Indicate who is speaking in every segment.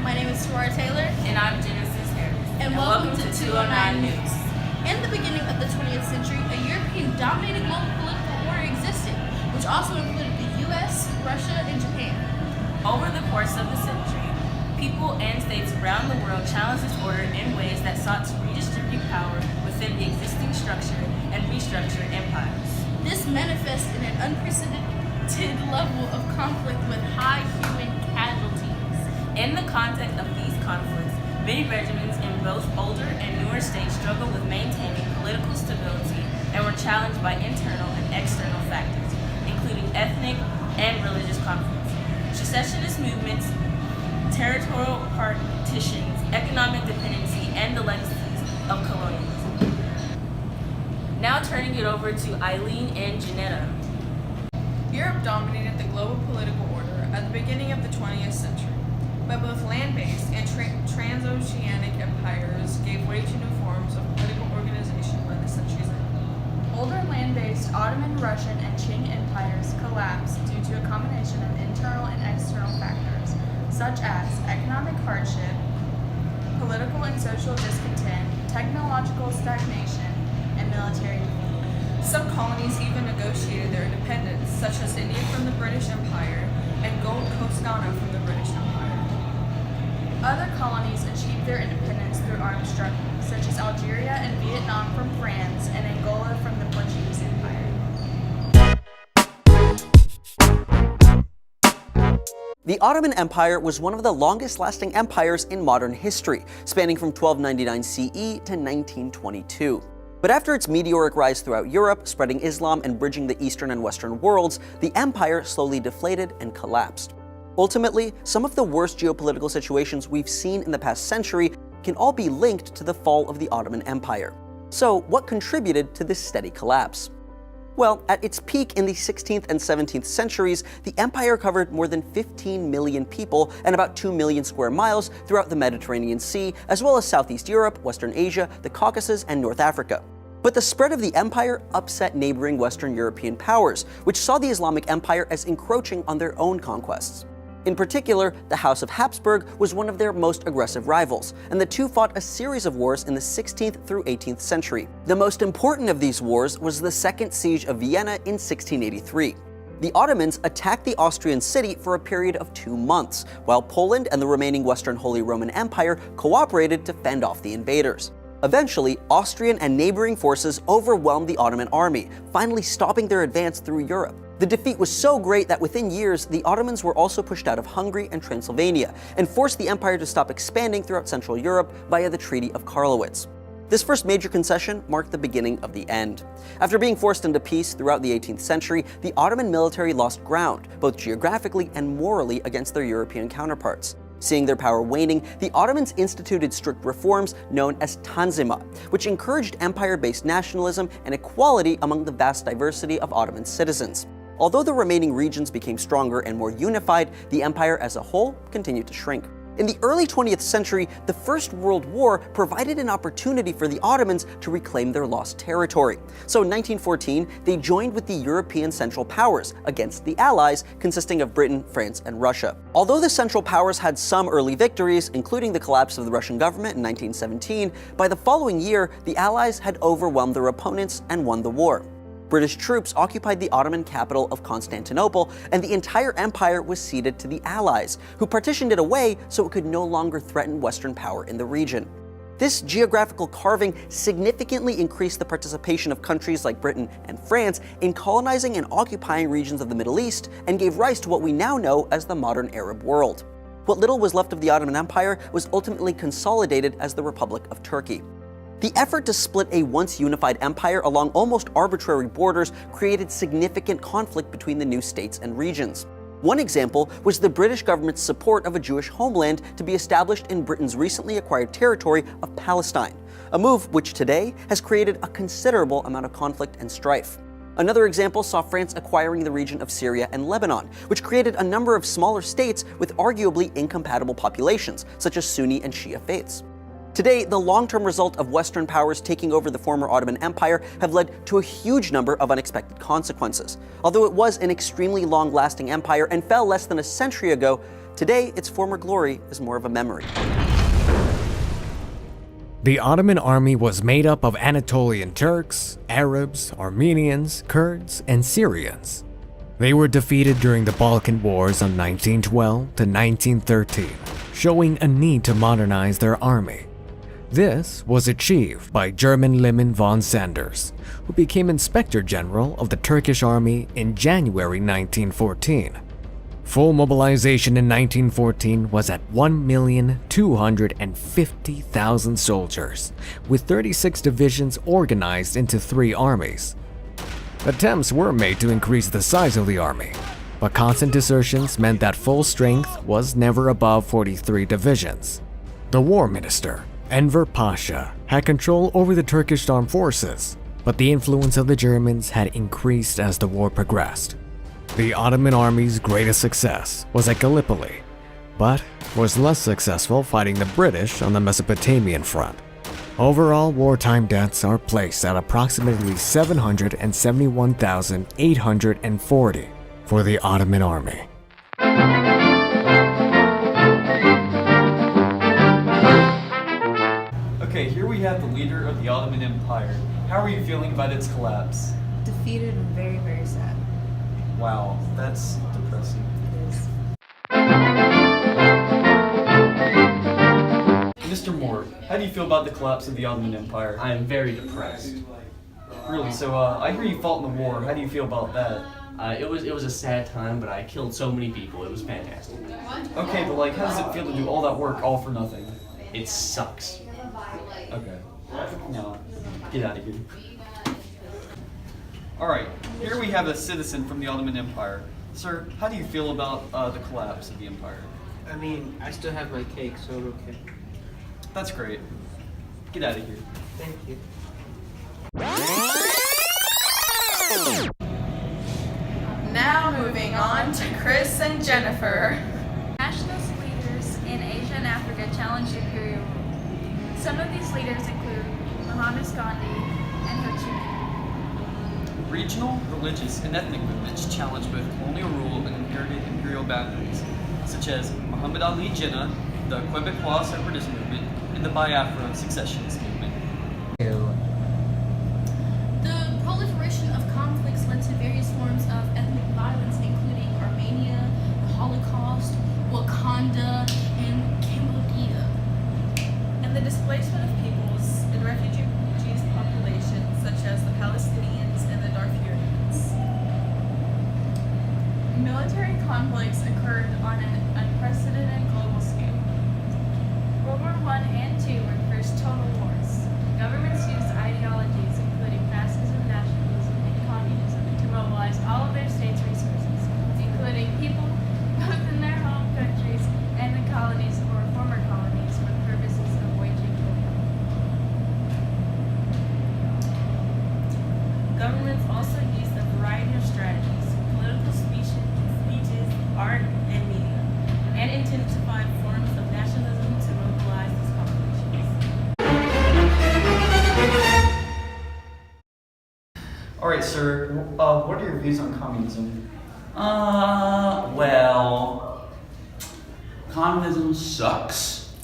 Speaker 1: My name is Suara Taylor.
Speaker 2: And I'm Genesis Harris.
Speaker 1: And welcome to 209
Speaker 2: News.
Speaker 1: In the beginning of the 20th century, a European-dominated global political order existed, which also included the U.S., Russia, and Japan.
Speaker 2: Over the course of the century, people and states around the world challenged this order in ways that sought to redistribute power within the existing structure and restructure empires.
Speaker 1: This manifests in an unprecedented level of conflict with high human casualties.
Speaker 2: In the context of these conflicts, many regiments in both older and newer states struggled with maintaining political stability and were challenged by internal and external factors, including ethnic and religious conflicts, secessionist movements, territorial partitions, economic dependency, and the legacies of colonialism. Now turning it over to Eileen and Janetta.
Speaker 3: Europe dominated the global political order at the beginning of the 20th century, but both land-based and transoceanic empires gave way to new forms of political organization by the century's end.
Speaker 4: Older land-based Ottoman, Russian, and Qing empires collapsed due to a combination of internal and external factors, such as economic hardship, political and social discontent, technological stagnation, and military defeat.
Speaker 3: Some colonies even negotiated their independence, such as India from the British Empire and Gold Coast Ghana from the British Empire.
Speaker 4: Other colonies achieved their independence through armed struggle, such as Algeria and Vietnam from France and Angola from the Portuguese Empire.
Speaker 5: The Ottoman Empire was one of the longest-lasting empires in modern history, spanning from 1299 CE to 1922. But after its meteoric rise throughout Europe, spreading Islam and bridging the Eastern and Western worlds, the empire slowly deflated and collapsed. Ultimately, some of the worst geopolitical situations we've seen in the past century can all be linked to the fall of the Ottoman Empire. So, what contributed to this steady collapse? Well, at its peak in the 16th and 17th centuries, the empire covered more than 15 million people and about 2 million square miles throughout the Mediterranean Sea, as well as Southeast Europe, Western Asia, the Caucasus, and North Africa. But the spread of the empire upset neighboring Western European powers, which saw the Islamic Empire as encroaching on their own conquests. In particular, the House of Habsburg was one of their most aggressive rivals, and the two fought a series of wars in the 16th through 18th century. The most important of these wars was the Second Siege of Vienna in 1683. The Ottomans attacked the Austrian city for a period of 2 months, while Poland and the remaining Western Holy Roman Empire cooperated to fend off the invaders. Eventually, Austrian and neighboring forces overwhelmed the Ottoman army, finally stopping their advance through Europe. The defeat was so great that within years, the Ottomans were also pushed out of Hungary and Transylvania, and forced the empire to stop expanding throughout Central Europe via the Treaty of Karlowitz. This first major concession marked the beginning of the end. After being forced into peace throughout the 18th century, the Ottoman military lost ground, both geographically and morally, against their European counterparts. Seeing their power waning, the Ottomans instituted strict reforms known as Tanzimat, which encouraged empire-based nationalism and equality among the vast diversity of Ottoman citizens. Although the remaining regions became stronger and more unified, the empire as a whole continued to shrink. In the early 20th century, the First World War provided an opportunity for the Ottomans to reclaim their lost territory. So in 1914, they joined with the European Central Powers against the Allies, consisting of Britain, France, and Russia. Although the Central Powers had some early victories, including the collapse of the Russian government in 1917, by the following year, the Allies had overwhelmed their opponents and won the war. British troops occupied the Ottoman capital of Constantinople, and the entire empire was ceded to the Allies, who partitioned it away so it could no longer threaten Western power in the region. This geographical carving significantly increased the participation of countries like Britain and France in colonizing and occupying regions of the Middle East, and gave rise to what we now know as the modern Arab world. What little was left of the Ottoman Empire was ultimately consolidated as the Republic of Turkey. The effort to split a once unified empire along almost arbitrary borders created significant conflict between the new states and regions. One example was the British government's support of a Jewish homeland to be established in Britain's recently acquired territory of Palestine, a move which today has created a considerable amount of conflict and strife. Another example saw France acquiring the region of Syria and Lebanon, which created a number of smaller states with arguably incompatible populations, such as Sunni and Shia faiths. Today, the long-term result of Western powers taking over the former Ottoman Empire have led to a huge number of unexpected consequences. Although it was an extremely long-lasting empire and fell less than a century ago, Today, its former glory is more of a memory.
Speaker 6: The Ottoman army was made up of Anatolian Turks, Arabs, Armenians, Kurds, and Syrians. They were defeated during the Balkan Wars of 1912 to 1913, showing a need to modernize their army. This was achieved by German Liman von Sanders, who became Inspector General of the Turkish army in January 1914. Full mobilization in 1914 was at 1,250,000 soldiers, with 36 divisions organized into 3 armies. Attempts were made to increase the size of the army, but constant desertions meant that full strength was never above 43 divisions. The war minister, Enver Pasha, had control over the Turkish armed forces, but the influence of the Germans had increased as the war progressed. The Ottoman army's greatest success was at Gallipoli, but was less successful fighting the British on the Mesopotamian front. Overall wartime deaths are placed at approximately 771,840 for the Ottoman army.
Speaker 7: Okay, here we have the leader of the Ottoman Empire. How are you feeling about its collapse?
Speaker 8: Defeated and very, very sad.
Speaker 7: Wow, that's depressing.
Speaker 8: It is.
Speaker 7: Mr. Moore, how do you feel about the collapse of the Ottoman Empire?
Speaker 9: I am very depressed.
Speaker 7: Really? So, I hear you fought in the war. How do you feel about that?
Speaker 9: It was a sad time, but I killed so many people. It was fantastic.
Speaker 7: Okay, but like, how does it feel to do all that work all for nothing?
Speaker 9: It sucks.
Speaker 7: Okay. No, get out of here. Alright, here we have a citizen from the Ottoman Empire. Sir, how do you feel about the collapse of the empire?
Speaker 10: I mean, I still have my cake, so I'm okay.
Speaker 7: That's great. Get out of here.
Speaker 10: Thank you.
Speaker 4: Now moving on to Chris and Jennifer.
Speaker 11: Nationalist leaders in Asia and Africa challenged imperial rule. Some of these leaders include Mahatma Gandhi and Ho Chi Minh.
Speaker 7: Regional, religious, and ethnic movements challenged both colonial rule and inherited imperial boundaries, such as Muhammad Ali Jinnah, the Quebecois separatist movement, and the Biafra secessionist movement.
Speaker 1: The proliferation of conflicts led to various forms of ethnic violence, including Armenia, the Holocaust, Wakanda, and Cambodia.
Speaker 3: And the displacement of peoples and refugees populations such as the Palestinians and the Darfurians.
Speaker 4: Military conflicts occurred on an unprecedented global scale.
Speaker 11: World War I and II were the first total wars. Governments used ideologies including fascism, nationalism, and communism to mobilize all of their states' resources, including people both in their home countries and the colonies or former colonies for the purposes of waging war.
Speaker 2: Governments also used a variety of strategies, political speeches, art, and media, and intensified forms of nationalism to mobilize these populations.
Speaker 7: Alright, sir, what are your views on communism?
Speaker 12: Well, communism sucks,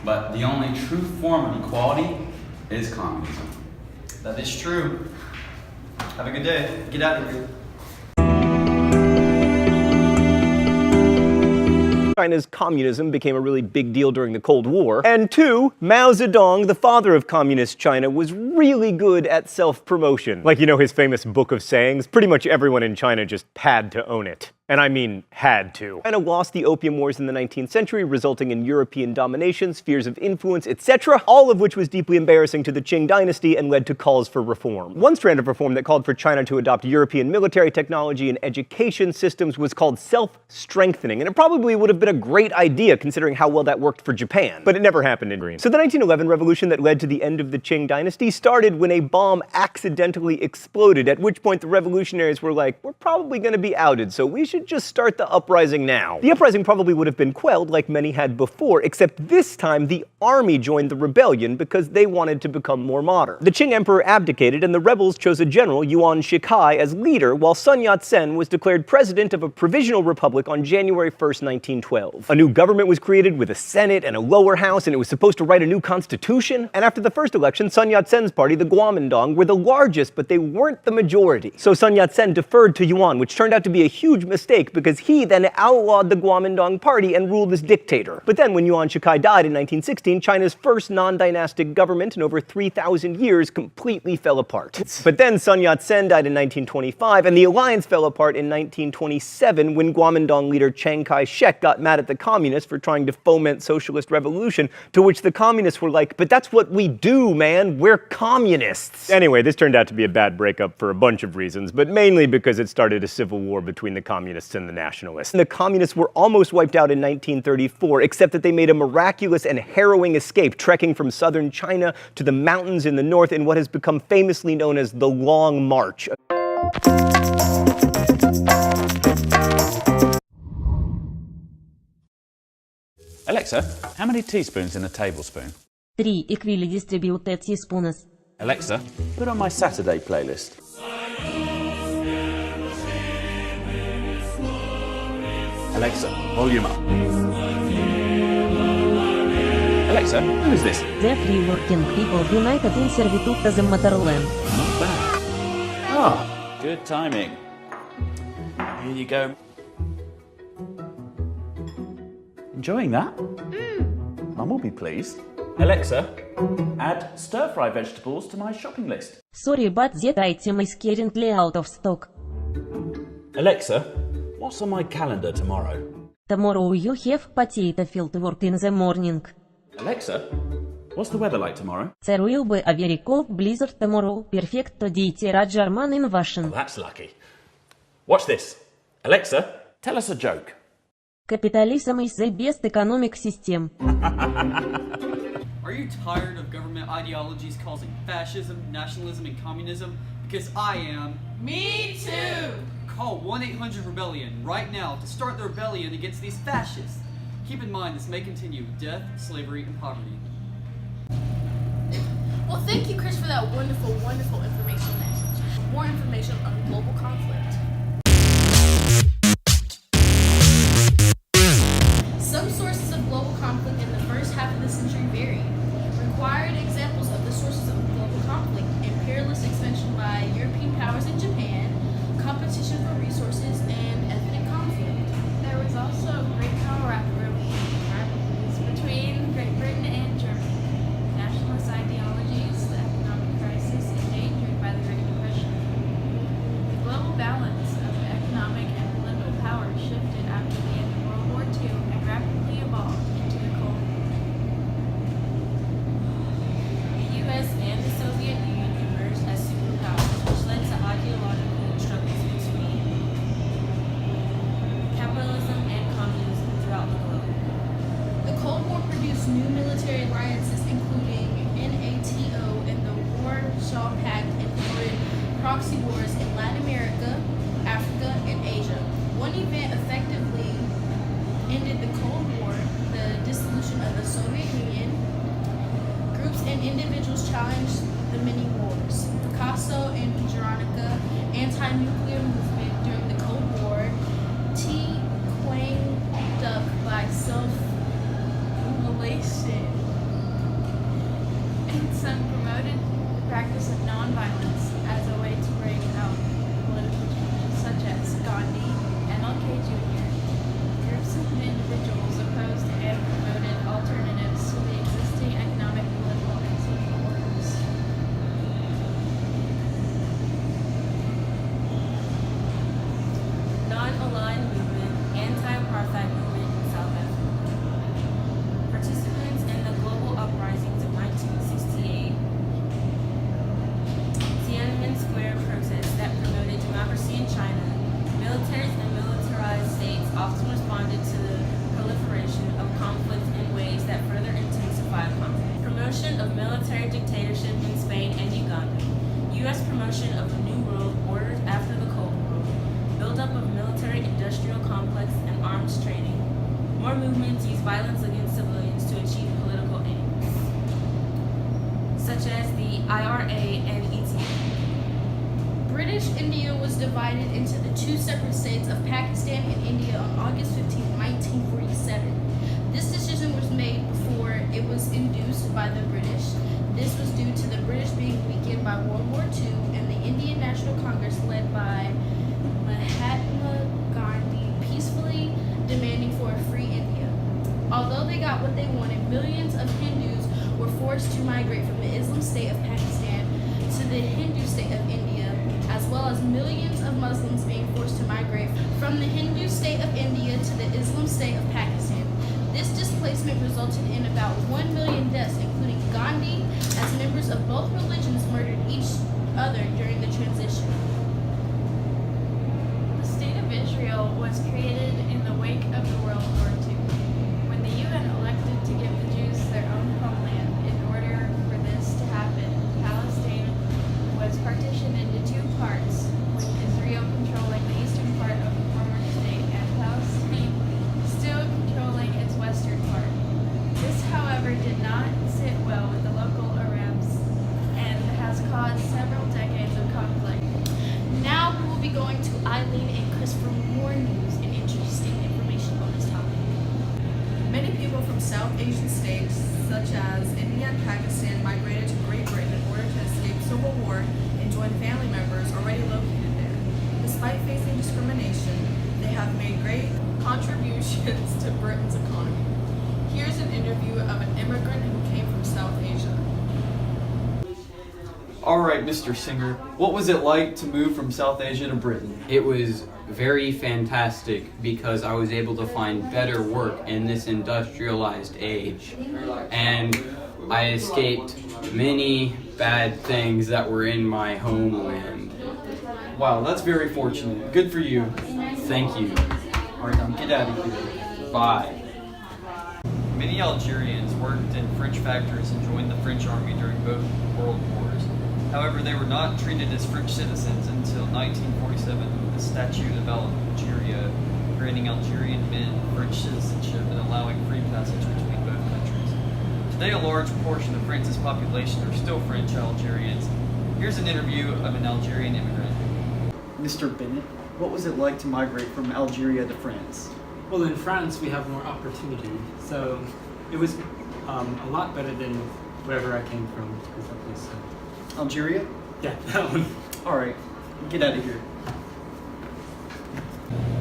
Speaker 12: but the only true form of equality is communism.
Speaker 7: That is true. Have a good day. Get out of here.
Speaker 13: China's communism became a really big deal during the Cold War. And 2, Mao Zedong, the father of communist China, was really good at self-promotion. Like, you know his famous book of sayings? Pretty much everyone in China just had to own it. And I mean, had to. China lost the Opium Wars in the 19th century, resulting in European domination, spheres of influence, etc., all of which was deeply embarrassing to the Qing dynasty and led to calls for reform. One strand of reform that called for China to adopt European military technology and education systems was called self-strengthening, and it probably would have been a great idea considering how well that worked for Japan. But it never happened in green. So the 1911 revolution that led to the end of the Qing dynasty started when a bomb accidentally exploded, at which point the revolutionaries were like, we're probably going to be outed, so we should should just start the uprising now. The uprising probably would have been quelled like many had before, except this time the army joined the rebellion because they wanted to become more modern. The Qing emperor abdicated and the rebels chose a general, Yuan Shikai, as leader, while Sun Yat-sen was declared president of a provisional republic on January 1st, 1912. A new government was created with a Senate and a lower house, and it was supposed to write a new constitution. And after the first election, Sun Yat-sen's party, the Kuomintang, were the largest, but they weren't the majority. So Sun Yat-sen deferred to Yuan, which turned out to be a huge mistake because he then outlawed the Kuomintang party and ruled as dictator. But then when Yuan Shikai died in 1916, China's first non-dynastic government in over 3,000 years completely fell apart. But then Sun Yat-sen died in 1925, and the alliance fell apart in 1927 when Kuomintang leader Chiang Kai-shek got mad at the communists for trying to foment socialist revolution, to which the communists were like, "But that's what we do, man. We're communists." Anyway, this turned out to be a bad breakup for a bunch of reasons, but mainly because it started a civil war between the communists and the nationalists. And the communists were almost wiped out in 1934, except that they made a miraculous and harrowing escape, trekking from southern China to the mountains in the north in what has become famously known as the Long March.
Speaker 14: Alexa, how many teaspoons in a tablespoon?
Speaker 15: 3 equally distributed teaspoons.
Speaker 14: Alexa, put on my Saturday playlist. Alexa, volume up. Alexa, who is this?
Speaker 15: The free working people united in servitude as a motherland.
Speaker 14: Not bad. Ah, good timing. Here you go. Enjoying that? Mum will be pleased. Alexa, add stir-fry vegetables to my shopping list.
Speaker 15: Sorry, but that item is currently out of stock.
Speaker 14: Alexa, what's on my calendar tomorrow?
Speaker 15: Tomorrow you have potato field work in the morning.
Speaker 14: Alexa, what's the weather like tomorrow?
Speaker 15: There will be a very cold blizzard tomorrow, perfect to the German invasion.
Speaker 14: That's lucky. Watch this. Alexa, tell us a joke.
Speaker 15: Capitalism is the best economic system.
Speaker 7: Are you tired of government ideologies causing fascism, nationalism, and communism? Because I am.
Speaker 3: Me too!
Speaker 7: Call 1-800-REBELLION right now to start the rebellion against these fascists. Keep in mind this may continue with death, slavery, and poverty.
Speaker 1: Well, thank you, Chris, for that wonderful, wonderful information message. More information on global conflict. Some sources of global conflict in the first half of the century vary. Required examples of the sources of global conflict: imperialist expansion by European powers in Japan, competition for resources, and ethnic conflict.
Speaker 11: There was also a great power rivalries between Great Britain and Germany. Nationalist ideologies, the economic crisis endangered by the Great Depression. The global balance of economic and political power shifted after the end of World War II and rapidly evolved into the Cold War. The U.S. and the Soviet Union emerged as superpowers, which led to ideological struggles between capitalism and communism throughout the globe.
Speaker 1: The Cold War produced new military alliances, including NATO and the Warsaw Pact, and promoted proxy wars in Latin America, Africa, and Asia. One event effectively ended the Cold War, the dissolution of the Soviet Union. Groups and individuals challenged the many wars. Picasso and Guernica, anti-nuclear movement during the Cold War. T. Quang Duc by self-mutilation.
Speaker 11: And some promoted the practice of nonviolence as a way to bring out political changes, such as Gandhi, MLK Jr. Groups of individuals opposed and promoted alternatives to the existing economic, political, and social orders.
Speaker 2: Non-aligned movement, anti-apartheid movement in South Africa. Participants in the global uprisings of 1968. Tiananmen Square protests that promoted democracy in China. Militaries and militarized states often responded to the proliferation of conflict in ways that further intensified conflict. Promotion of military dictatorship in Spain and Uganda. U.S. promotion of the New World Order after the Cold War. Buildup of military industrial industrial complex and arms trading. More movements use violence against civilians to achieve political aims, such as the IRA and ETA.
Speaker 1: British India was divided into the two separate states of Pakistan and India on August 15, 1947. This decision was made before it was induced by the British. This was due to the British being weakened by World War II and the Indian National Congress led by Mahatma Gandhi peacefully demanding for a free India. Although they got what they wanted, millions of Hindus were forced to migrate from the Islam state of Pakistan to the Hindu state of India, as well as millions of Muslims being forced to migrate from the Hindu state of India to the Islam state of Pakistan. This displacement resulted in about 1 million deaths, including Gandhi, as members of both religions murdered each other during the transition.
Speaker 11: The State of Israel was created in the wake of the World War II, when the UN elected to give the Jews their own homeland. In order for this to happen, Palestine was partitioned into two parts, with Israel controlling the eastern part of the former state and Palestine still controlling its western part. This, however, did not sit well with the local Arabs and has caused several decades of conflict.
Speaker 1: Now we will be going to Eileen and Chris for more news and interesting information on this topic.
Speaker 3: Many people from South Asian states, such as India and Pakistan, migrated to Great Britain in order to escape civil war and join family members already located there. Despite facing discrimination, they have made great contributions to Britain's economy. Here's an interview of an immigrant who came from South Asia.
Speaker 7: All right, Mr. Singer, what was it like to move from South Asia to Britain?
Speaker 10: It was very fantastic because I was able to find better work in this industrialized age. And I escaped many bad things that were in my homeland.
Speaker 7: Wow, that's very fortunate. Good for you.
Speaker 10: Thank you.
Speaker 7: All right, now get out of here.
Speaker 10: Bye.
Speaker 7: Many Algerians worked in French factories and joined the French army during both world wars. However, they were not treated as French citizens until 1947 with the Statute of Algeria, granting Algerian men French citizenship and allowing free passage between both countries. Today, a large portion of France's population are still French Algerians. Here's an interview of an Algerian immigrant. Mr. Bennett, what was it like to migrate from Algeria to France?
Speaker 16: Well, in France we have more opportunity, so it was a lot better than wherever I came from. Because that was,
Speaker 7: Algeria?
Speaker 16: Yeah, that one.
Speaker 7: All right, get out of here.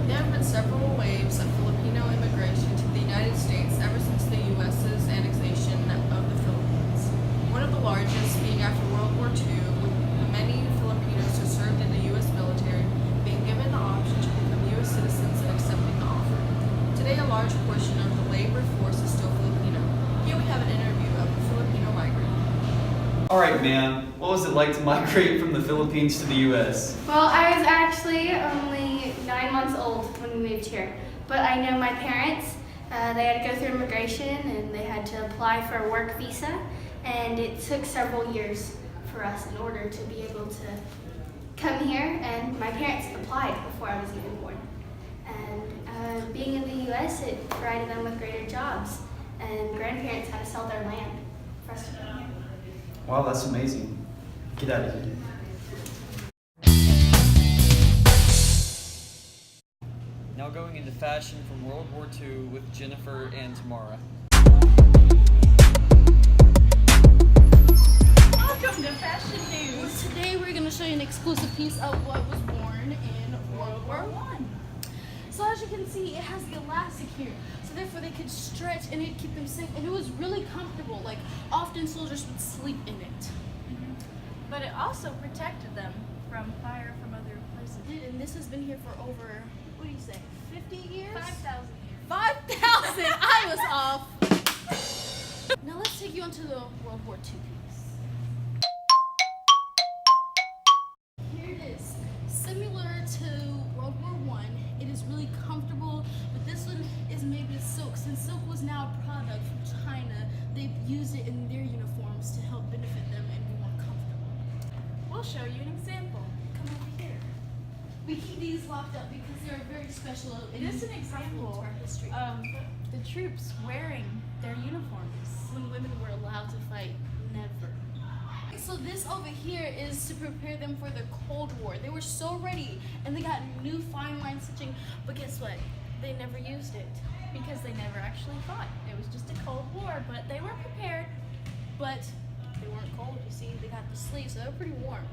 Speaker 3: There have been several waves of Filipino immigration to the United States ever since the U.S.'s annexation of the Philippines. One of the largest being after World War II, with the many Filipinos who served in the U.S. military being given the option to become U.S. citizens and accepting the offer. Today, a large portion of the labor force is still Filipino. Here we have an interview of a Filipino migrant.
Speaker 7: All right, ma'am. What was it like to migrate from the Philippines to the U.S.?
Speaker 17: Well, I was actually only 9 months old when we moved here, but I know my parents, they had to go through immigration and they had to apply for a work visa, and it took several years for us in order to be able to come here, and my parents applied before I was even born. And being in the U.S., it provided them with greater jobs, and grandparents had to sell their land for us to come here.
Speaker 7: Wow, that's amazing. Get out of here. Now going into fashion from World War II with Jennifer and Tamara.
Speaker 1: Welcome to Fashion News. Today we're going to show you an exclusive piece of what was worn in World War I. So as you can see, it has the elastic here, so therefore they could stretch and it'd keep them safe, and it was really comfortable. Like, often soldiers would sleep in it.
Speaker 11: But it also protected them from fire from other places.
Speaker 1: And this has been here for over, what do you say, 50 years?
Speaker 11: 5,000 years.
Speaker 1: 5,000! I was off. Now let's take you onto the World War II piece. Here it is. Similar to World War I, it is really comfortable, but this one is made with silk. Since silk was now a product from China, they've used it in their uniforms to help benefit them and be more comfortable.
Speaker 11: We'll show you an example. Come over here.
Speaker 1: We keep these locked up because they're very special.
Speaker 11: It is an example
Speaker 1: to our history.
Speaker 11: of the troops wearing their uniforms.
Speaker 1: When women were allowed to fight, never. So this over here is to prepare them for the Cold War. They were so ready, and they got new fine line stitching. But guess what? They never used it.
Speaker 11: Because they never actually fought. It was just a Cold War, but they were prepared.
Speaker 1: But they weren't cold, you see. They got the sleeves, so they were pretty warm.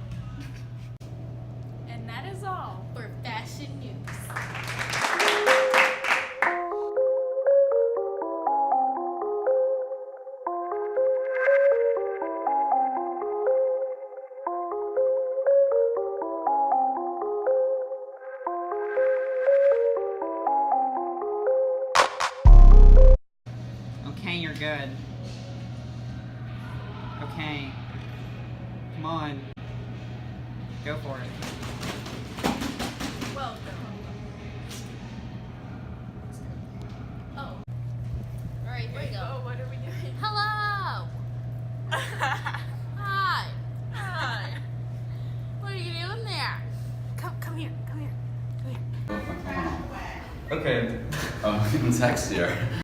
Speaker 11: And that is all
Speaker 1: for Fashion News.
Speaker 18: Okay, you're good. Okay. Come on. Go for it.
Speaker 1: Oh. Alright, here we go.
Speaker 3: Oh, what are we doing?
Speaker 1: Hello! Hi! Hi! What are you doing there? Come here, come here, come here.
Speaker 12: Okay. Oh, I'm text here.